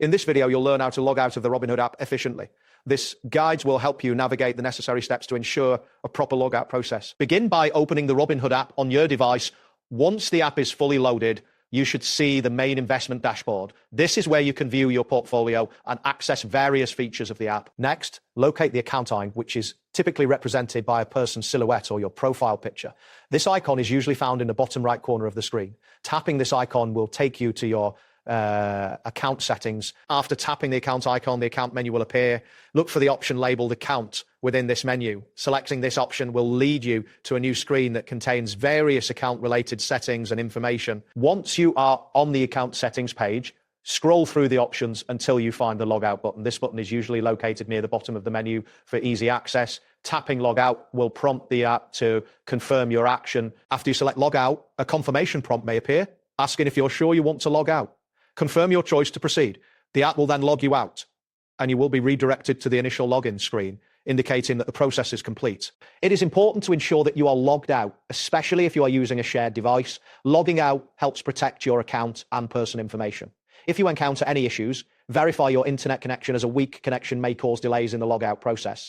In this video, you'll learn how to log out of the Robinhood app efficiently. This guide will help you navigate the necessary steps to ensure a proper logout process. Begin by opening the Robinhood app on your device. Once the app is fully loaded, you should see the main investment dashboard. This is where you can view your portfolio and access various features of the app. Next, locate the account icon, which is typically represented by a person's silhouette or your profile picture. This icon is usually found in the bottom right corner of the screen. Tapping this icon will take you to your account settings. After tapping the account icon, the account menu will appear. Look for the option labeled account within this menu. Selecting this option will lead you to a new screen that contains various account related settings and information. Once you are on the account settings page, scroll through the options until you find the logout button. This button is usually located near the bottom of the menu for easy access. Tapping logout will prompt the app to confirm your action. After you select logout, a confirmation prompt may appear asking if you're sure you want to log out. Confirm your choice to proceed. The app will then log you out, and you will be redirected to the initial login screen, indicating that the process is complete. It is important to ensure that you are logged out, especially if you are using a shared device. Logging out helps protect your account and personal information. If you encounter any issues, verify your internet connection, as a weak connection may cause delays in the logout process.